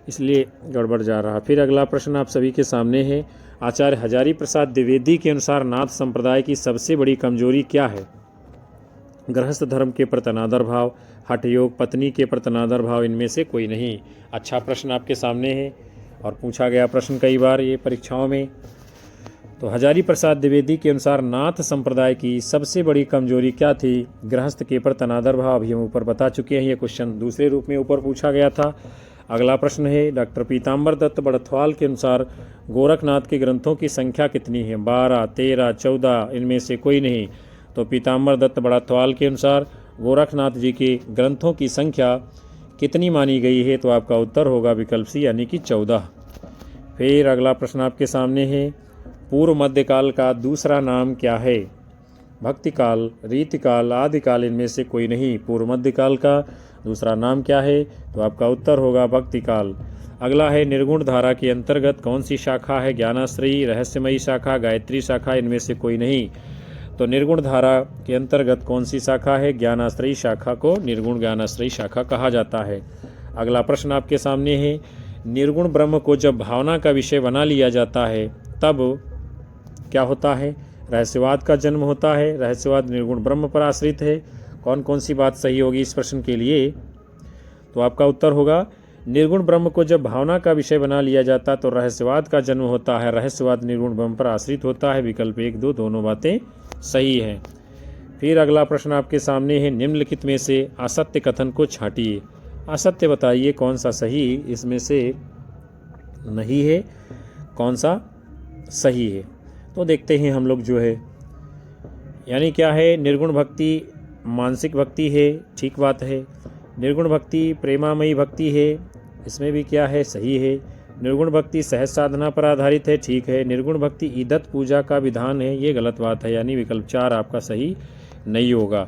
इसलिए गड़बड़ जा रहा। फिर अगला प्रश्न आप सभी के सामने है, आचार्य हजारी प्रसाद द्विवेदी के अनुसार नाथ संप्रदाय की सबसे बड़ी कमजोरी क्या है? गृहस्थ धर्म के प्रति अनादर भाव, हठ योग, पत्नी के प्रति अनादर भाव, इनमें से कोई नहीं। अच्छा प्रश्न आपके सामने है और पूछा गया प्रश्न कई बार ये परीक्षाओं में। तो हजारी प्रसाद द्विवेदी के अनुसार नाथ संप्रदाय की सबसे बड़ी कमजोरी क्या थी? गृहस्थ के प्रति अनादर भाव। अभी हम ऊपर बता चुके हैं, ये क्वेश्चन दूसरे रूप में ऊपर पूछा गया था। अगला प्रश्न है, डॉक्टर पीताम्बर दत्त बड़थवाल के अनुसार गोरखनाथ के ग्रंथों की संख्या कितनी है? 12, 13, 14, इनमें से कोई नहीं। तो पीताम्बर दत्त बड़थवाल के अनुसार गोरखनाथ जी के ग्रंथों की संख्या कितनी मानी गई है? तो आपका उत्तर होगा विकल्प सी, यानी कि 14। फिर अगला प्रश्न आपके सामने है, पूर्व मध्यकाल का दूसरा नाम क्या है? भक्तिकाल, रीतिकाल, आदिकाल, इनमें से कोई नहीं। पूर्व मध्यकाल का दूसरा नाम क्या है? तो आपका उत्तर होगा भक्तिकाल। अगला है, निर्गुण धारा के अंतर्गत कौन सी शाखा है? ज्ञानाश्रयी, रहस्यमयी शाखा, गायत्री शाखा, इनमें से कोई नहीं। तो निर्गुण धारा के अंतर्गत कौन सी शाखा है? ज्ञानाश्रयी शाखा को निर्गुण ज्ञानाश्रयी शाखा कहा जाता है। अगला प्रश्न आपके सामने है, निर्गुण ब्रह्म को जब भावना का विषय बना लिया जाता है तब क्या होता है? रहस्यवाद का जन्म होता है। रहस्यवाद निर्गुण ब्रह्म पर आश्रित है। कौन कौन सी बात सही होगी इस प्रश्न के लिए? तो आपका उत्तर होगा, निर्गुण ब्रह्म को जब भावना का विषय बना लिया जाता तो रहस्यवाद का जन्म होता है। रहस्यवाद निर्गुण ब्रह्म पर आश्रित होता है। विकल्प 1, 2 दोनों बातें सही हैं। फिर अगला प्रश्न आपके सामने है, निम्नलिखित में से असत्य कथन को छांटिए। असत्य बताइए कौन सा सही इसमें से नहीं है, कौन सा सही है। तो देखते हैं हम लोग जो है, यानी क्या है, निर्गुण भक्ति मानसिक भक्ति है, ठीक बात है। निर्गुण भक्ति प्रेमामयी भक्ति है, इसमें भी क्या है, सही है। निर्गुण भक्ति सहज साधना पर आधारित है, ठीक है। निर्गुण भक्ति ईदत पूजा का विधान है, ये गलत बात है, यानी विकल्प 4 आपका सही नहीं होगा।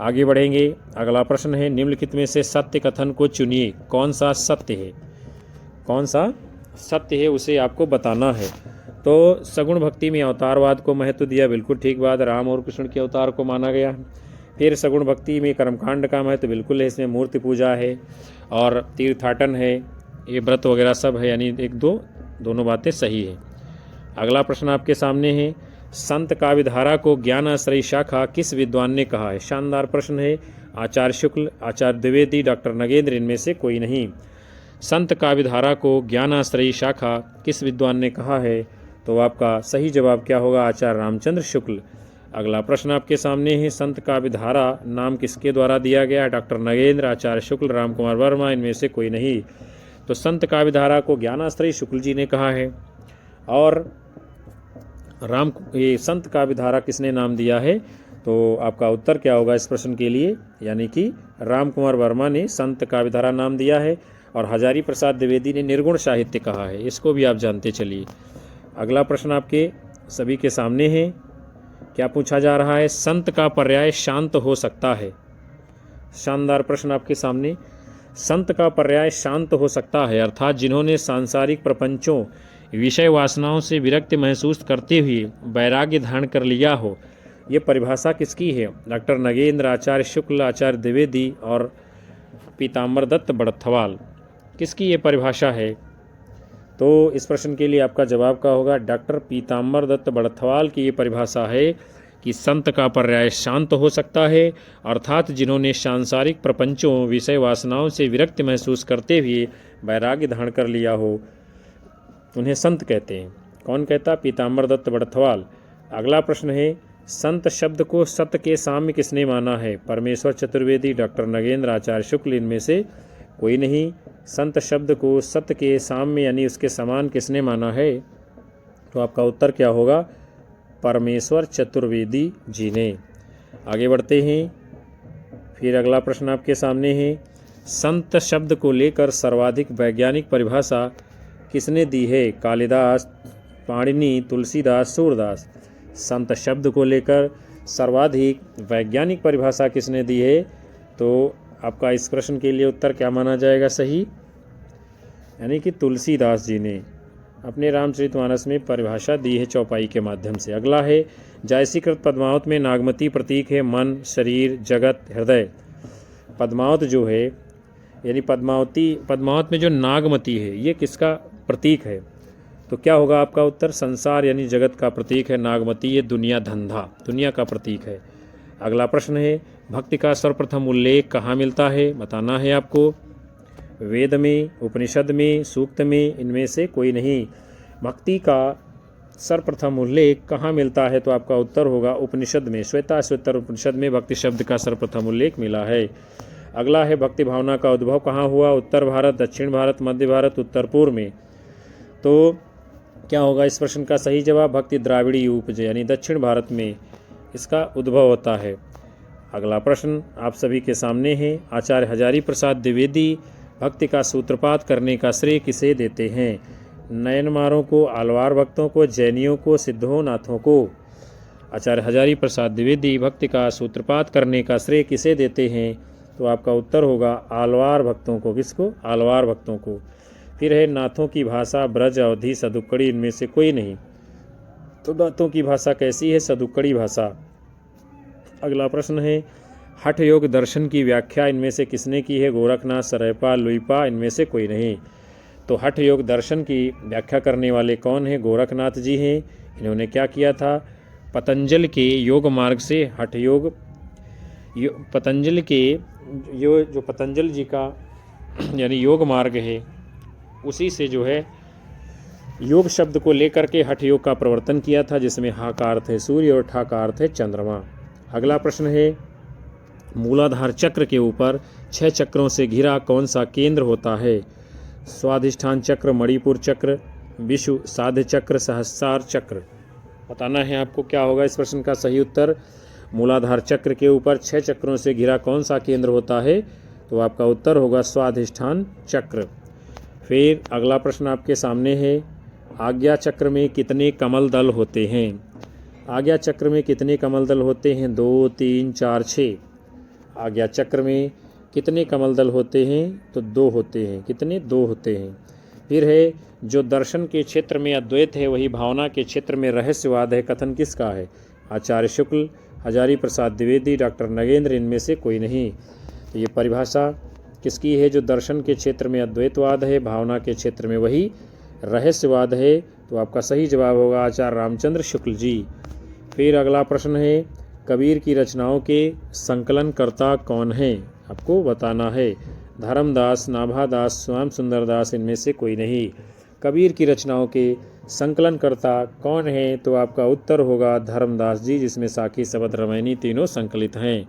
आगे बढ़ेंगे, अगला प्रश्न है, निम्नलिखित में से सत्य कथन को चुनिए। कौन सा सत्य है? कौन सा सत्य है उसे आपको बताना है। तो सगुण भक्ति में अवतारवाद को महत्व दिया, बिल्कुल ठीक बात। राम और कृष्ण के अवतार को माना गया। फिर सगुण भक्ति में कर्मकांड का महत्व बिल्कुल है, इसमें मूर्ति पूजा है और तीर्थाटन है, ये व्रत वगैरह सब है, यानी 1, 2 दोनों बातें सही है। अगला प्रश्न आपके सामने है, संत काव्यधारा को ज्ञानाश्रयी शाखा किस विद्वान ने कहा है? शानदार प्रश्न है। आचार्य शुक्ल, आचार्य द्विवेदी, डॉक्टर नगेंद्र, इनमें से कोई नहीं। संत काव्यधारा को ज्ञानाश्रयी शाखा किस विद्वान ने कहा है? तो आपका सही जवाब क्या होगा? आचार्य रामचंद्र शुक्ल। अगला प्रश्न आपके सामने है, संत काव्यधारा नाम किसके द्वारा दिया गया? डॉक्टर नगेंद्र, आचार्य शुक्ल, राम कुमार वर्मा, इनमें से कोई नहीं। तो संत काव्यधारा को ज्ञानाश्रयी शुक्ल जी ने कहा है। और ये संत काव्यधारा किसने नाम दिया है? तो आपका उत्तर क्या होगा इस प्रश्न के लिए? यानी कि राम कुमार वर्मा ने संत काव्यधारा नाम दिया है और हजारी प्रसाद द्विवेदी ने निर्गुण साहित्य कहा है। इसको भी आप जानते चलिए। अगला प्रश्न आपके सभी के सामने है। क्या पूछा जा रहा है? संत का पर्याय शांत हो सकता है। शानदार प्रश्न आपके सामने। संत का पर्याय शांत हो सकता है अर्थात जिन्होंने सांसारिक प्रपंचों, विषय वासनाओं से विरक्ति महसूस करते हुए वैराग्य धारण कर लिया हो। ये परिभाषा किसकी है? डॉक्टर नगेंद्र, आचार्य शुक्ल, आचार्य द्विवेदी और पीताम्बर दत्त बड़थवाल। किसकी ये परिभाषा है? तो इस प्रश्न के लिए आपका जवाब क्या होगा? डॉक्टर पीताम्बर दत्त बड़थवाल की ये परिभाषा है कि संत का पर्याय शांत हो सकता है अर्थात जिन्होंने सांसारिक प्रपंचों, विषय वासनाओं से विरक्ति महसूस करते हुए वैराग्य धारण कर लिया हो, उन्हें संत कहते हैं। कौन कहता? पीताम्बर दत्त बड़थवाल। अगला प्रश्न है, संत शब्द को सत्य के साम्य किसने माना है? परमेश्वर चतुर्वेदी, डॉक्टर नगेंद्र, आचार्य शुक्ल, इनमें से कोई नहीं। संत शब्द को सत्य के साम्य यानी उसके समान किसने माना है? तो आपका उत्तर क्या होगा? परमेश्वर चतुर्वेदी जी ने। आगे बढ़ते हैं। फिर अगला प्रश्न आपके सामने है, संत शब्द को लेकर सर्वाधिक वैज्ञानिक परिभाषा किसने दी है? कालिदास, पाणिनि, तुलसीदास, सूरदास। संत शब्द को लेकर सर्वाधिक वैज्ञानिक परिभाषा किसने दी है? तो आपका इस प्रश्न के लिए उत्तर क्या माना जाएगा सही? यानी कि तुलसीदास जी ने अपने रामचरितमानस में परिभाषा दी है चौपाई के माध्यम से। अगला है, जायसीकृत पद्मावत में नागमती प्रतीक है मन, शरीर, जगत, हृदय। पद्मावत जो है यानी पद्मावत में जो नागमती है ये किसका प्रतीक है? तो क्या होगा आपका उत्तर? संसार यानी जगत का प्रतीक है नागमती। ये दुनिया, धंधा, दुनिया का प्रतीक है। अगला प्रश्न है, भक्ति का सर्वप्रथम उल्लेख कहाँ मिलता है? बताना है आपको। वेद में, उपनिषद में, सूक्त में, इनमें से कोई नहीं। भक्ति का सर्वप्रथम उल्लेख कहाँ मिलता है? तो आपका उत्तर होगा उपनिषद में। श्वेताश्वतर उपनिषद में भक्ति शब्द का सर्वप्रथम उल्लेख मिला है। अगला है, भक्ति भावना का उद्भव कहाँ हुआ? उत्तर भारत, दक्षिण भारत, मध्य भारत, उत्तर पूर्व में। तो क्या होगा इस प्रश्न का सही जवाब? भक्ति द्राविड़ी उपज यानी दक्षिण भारत में इसका उद्भव होता है। अगला प्रश्न आप सभी के सामने है, आचार्य हजारी प्रसाद द्विवेदी भक्ति का सूत्रपात करने का श्रेय किसे देते हैं? नयनमारों को, आलवार भक्तों को, जैनियों को, सिद्धों नाथों को। आचार्य हजारी प्रसाद द्विवेदी भक्ति का सूत्रपात करने का श्रेय किसे देते हैं? तो आपका उत्तर होगा आलवार भक्तों को। किसको? आलवार भक्तों को। फिर है, नाथों की भाषा ब्रज, अवधी, सदुक्कड़ी, इनमें से कोई नहीं। तो नाथों की भाषा कैसी है? सदुक्कड़ी भाषा। अगला प्रश्न है, हठ योग दर्शन की व्याख्या इनमें से किसने की है? गोरखनाथ, सरैपा, लुइपा, इनमें से कोई नहीं। तो हठ योग दर्शन की व्याख्या करने वाले कौन है? गोरखनाथ जी हैं। इन्होंने क्या किया था? पतंजल के योग मार्ग से हठ योग, पतंजल के जो पतंजल जी का यानी योग मार्ग है उसी से जो है योग शब्द को लेकर के हठ योग का प्रवर्तन किया था, जिसमें हा का अर्थ है सूर्य और ठा का अर्थ है चंद्रमा। अगला प्रश्न है, मूलाधार चक्र के ऊपर 6 चक्रों से घिरा कौन सा केंद्र होता है? स्वाधिष्ठान चक्र, मणिपुर चक्र, विषु साध्य चक्र, सहस्रार चक्र। बताना है आपको क्या होगा इस प्रश्न का सही उत्तर। मूलाधार चक्र के ऊपर 6 चक्रों से घिरा कौन सा केंद्र होता है? तो आपका उत्तर होगा स्वाधिष्ठान चक्र। फिर अगला प्रश्न आपके सामने है, आज्ञा चक्र में कितने कमल दल होते हैं? आज्ञा चक्र में कितने कमल दल होते हैं? 2, 3, 4, 6। आज्ञा चक्र में कितने कमल दल होते हैं? तो 2 होते हैं। कितने? 2 होते हैं। फिर है, जो दर्शन के क्षेत्र में अद्वैत है वही भावना के क्षेत्र में रहस्यवाद है, कथन किसका है? आचार्य शुक्ल, हजारी प्रसाद द्विवेदी, डॉक्टर नगेंद्र, इनमें से कोई नहीं। तो ये परिभाषा किसकी है? जो दर्शन के क्षेत्र में अद्वैतवाद है, भावना के क्षेत्र में वही रहस्यवाद है। तो आपका सही जवाब होगा आचार्य रामचंद्र शुक्ल जी। फिर अगला प्रश्न है, कबीर की रचनाओं के संकलनकर्ता कौन हैं? आपको बताना है। धर्मदास, नाभादास, श्याम सुंदर दास, इनमें से कोई नहीं। कबीर की रचनाओं के संकलनकर्ता कौन हैं? तो आपका उत्तर होगा धर्मदास जी, जिसमें साखी, शबद, रामायणी तीनों संकलित हैं।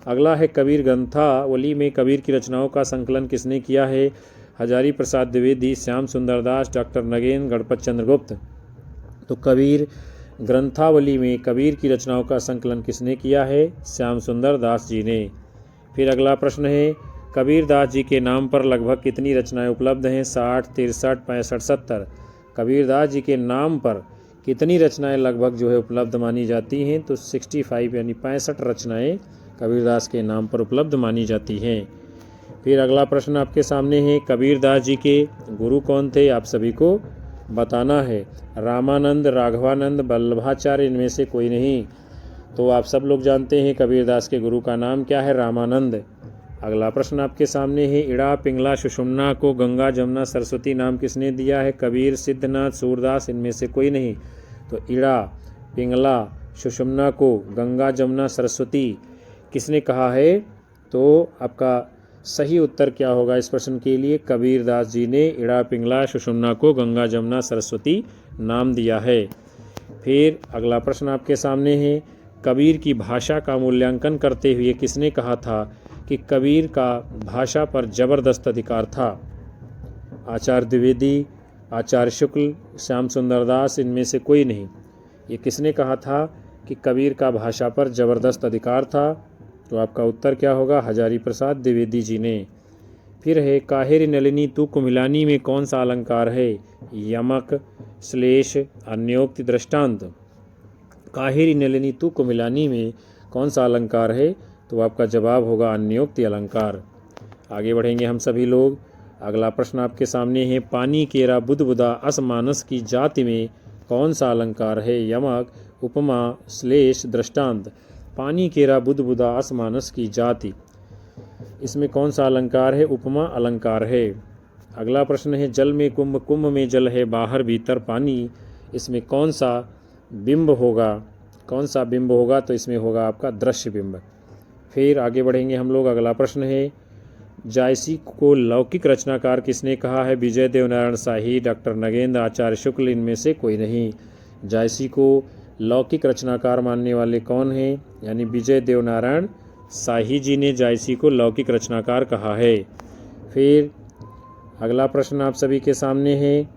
अगला है, कबीर ग्रंथावली में कबीर की रचनाओं का संकलन किसने किया है? हजारी प्रसाद द्विवेदी, श्याम सुंदर दास, डॉक्टर नगेंद्र, गणपत चंद्र गुप्त। तो कबीर ग्रंथावली में कबीर की रचनाओं का संकलन किसने किया है? श्याम सुंदर दास जी ने। फिर अगला प्रश्न है, कबीर दास जी के नाम पर लगभग कितनी रचनाएं उपलब्ध हैं? 60, 63, 65, 70। कबीर दास जी के नाम पर कितनी रचनाएं लगभग जो है उपलब्ध मानी जाती हैं? तो 65 यानी 65 रचनाएं कबीरदास के नाम पर उपलब्ध मानी जाती हैं। फिर अगला प्रश्न आपके सामने है, कबीरदास जी के गुरु कौन थे? आप सभी को बताना है। रामानंद, राघवानंद, वल्लभाचार्य, इनमें से कोई नहीं। तो आप सब लोग जानते हैं कबीरदास के गुरु का नाम क्या है? रामानंद। अगला प्रश्न आपके सामने है, इड़ा, पिंगला, सुषुम्ना को गंगा, जमुना, सरस्वती नाम किसने दिया है? कबीर, सिद्धनाथ, सूरदास, इनमें से कोई नहीं। तो इड़ा, पिंगला, सुषुम्ना को गंगा, जमुना, सरस्वती किसने कहा है? तो आपका सही उत्तर क्या होगा इस प्रश्न के लिए? कबीरदास जी ने इड़ा, पिंगला, सुषुम्ना को गंगा, जमुना, सरस्वती नाम दिया है। फिर अगला प्रश्न आपके सामने है, कबीर की भाषा का मूल्यांकन करते हुए किसने कहा था कि कबीर का भाषा पर जबरदस्त अधिकार था? आचार्य द्विवेदी, आचार्य शुक्ल, श्याम सुंदर दास, इनमें से कोई नहीं। ये किसने कहा था कि कबीर का भाषा पर जबरदस्त अधिकार था? तो आपका उत्तर क्या होगा? हजारी प्रसाद द्विवेदी जी ने। फिर है, काहेरी नलिनी तू कुमिलानी में कौन सा अलंकार है? यमक, श्लेष, अन्योक्ति, दृष्टांत। काहेरी नलिनी तू कुमिलानी में कौन सा अलंकार है? तो आपका जवाब होगा अन्योक्ति अलंकार। आगे बढ़ेंगे हम सभी लोग। अगला प्रश्न आपके सामने है, पानी, केरा, बुदबुदा, असमानस की जाति में कौन सा अलंकार है? यमक, उपमा, श्लेष, दृष्टांत। पानी, केरा, बुदबुदा, असमानस की जाति, इसमें कौन सा अलंकार है? उपमा अलंकार है। अगला प्रश्न है, जल में कुंभ, कुंभ में जल है, बाहर भीतर पानी, इसमें कौन सा बिंब होगा? कौन सा बिंब होगा? तो इसमें होगा आपका दृश्य बिंब। फिर आगे बढ़ेंगे हम लोग। अगला प्रश्न है, जायसी को लौकिक रचनाकार किसने कहा है? विजय देव नारायण शाही, डॉक्टर नगेंद्र, आचार्य शुक्ल, इनमें से कोई नहीं। जायसी को लौकिक रचनाकार मानने वाले कौन हैं? यानी विजय देव नारायण शाही जी ने जायसी को लौकिक रचनाकार कहा है। फिर अगला प्रश्न आप सभी के सामने है,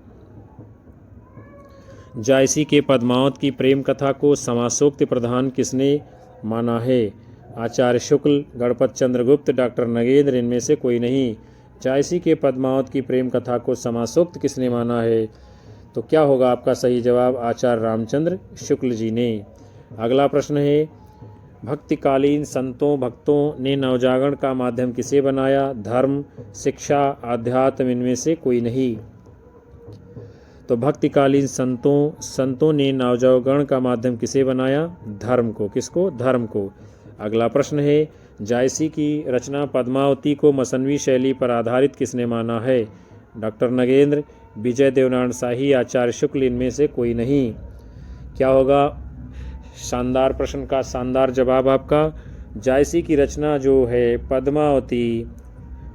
जायसी के पद्मावत की प्रेम कथा को समासोक्ति प्रधान किसने माना है? आचार्य शुक्ल, गणपत चंद्र गुप्त, डॉक्टर नगेंद्र, इनमें से कोई नहीं। जायसी के पद्मावत की प्रेम कथा को समासोक्त किसने माना है? तो क्या होगा आपका सही जवाब? आचार्य रामचंद्र शुक्ल जी ने। अगला प्रश्न है, भक्तिकालीन संतों भक्तों ने नवजागरण का माध्यम किसे बनाया? धर्म, शिक्षा, आध्यात्म, इनमें से कोई नहीं। तो भक्तिकालीन संतों ने नवजागरण का माध्यम किसे बनाया? धर्म को। किसको? धर्म को। अगला प्रश्न है, जायसी की रचना पद्मावती को मसनवी शैली पर आधारित किसने माना है? डॉक्टर नगेंद्र, विजय देवनारायण शाही, आचार्य शुक्ल, इनमें से कोई नहीं। क्या होगा? शानदार प्रश्न का शानदार जवाब आपका। जायसी की रचना जो है पद्मावती,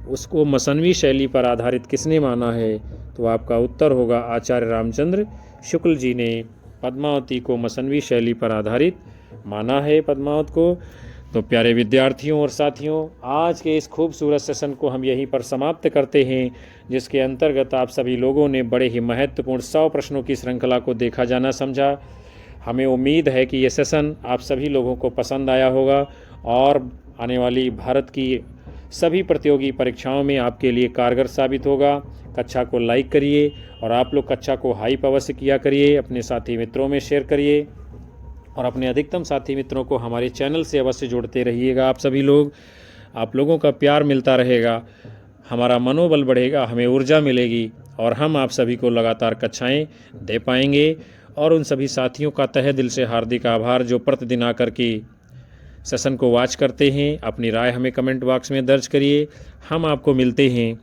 उसको मसनवी शैली पर आधारित किसने माना है? तो आपका उत्तर होगा आचार्य रामचंद्र शुक्ल जी ने पद्मावती को मसनवी शैली पर आधारित माना है पद्मावत को। तो प्यारे विद्यार्थियों और साथियों, आज के इस खूबसूरत सेशन को हम यहीं पर समाप्त करते हैं, जिसके अंतर्गत आप सभी लोगों ने बड़े ही महत्वपूर्ण 100 प्रश्नों की श्रृंखला को देखा जाना समझा। हमें उम्मीद है कि ये सेशन आप सभी लोगों को पसंद आया होगा और आने वाली भारत की सभी प्रतियोगी परीक्षाओं में आपके लिए कारगर साबित होगा। कक्षा को लाइक करिए और आप लोग कक्षा को हाइप अवश्य किया करिए, अपने साथी मित्रों में शेयर करिए और अपने अधिकतम साथी मित्रों को हमारे चैनल से अवश्य जोड़ते रहिएगा। आप सभी लोग, आप लोगों का प्यार मिलता रहेगा, हमारा मनोबल बढ़ेगा, हमें ऊर्जा मिलेगी और हम आप सभी को लगातार कक्षाएं दे पाएंगे। और उन सभी साथियों का तहे दिल से हार्दिक आभार जो प्रतिदिन आकर के सेशन को वॉच करते हैं। अपनी राय हमें कमेंट बॉक्स में दर्ज करिए। हम आपको मिलते हैं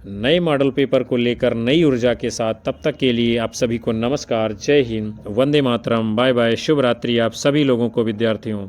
नए मॉडल पेपर को लेकर नई ऊर्जा के साथ। तब तक के लिए आप सभी को नमस्कार, जय हिंद, वंदे मातरम, बाय बाय, शुभ रात्रि आप सभी लोगों को विद्यार्थियों।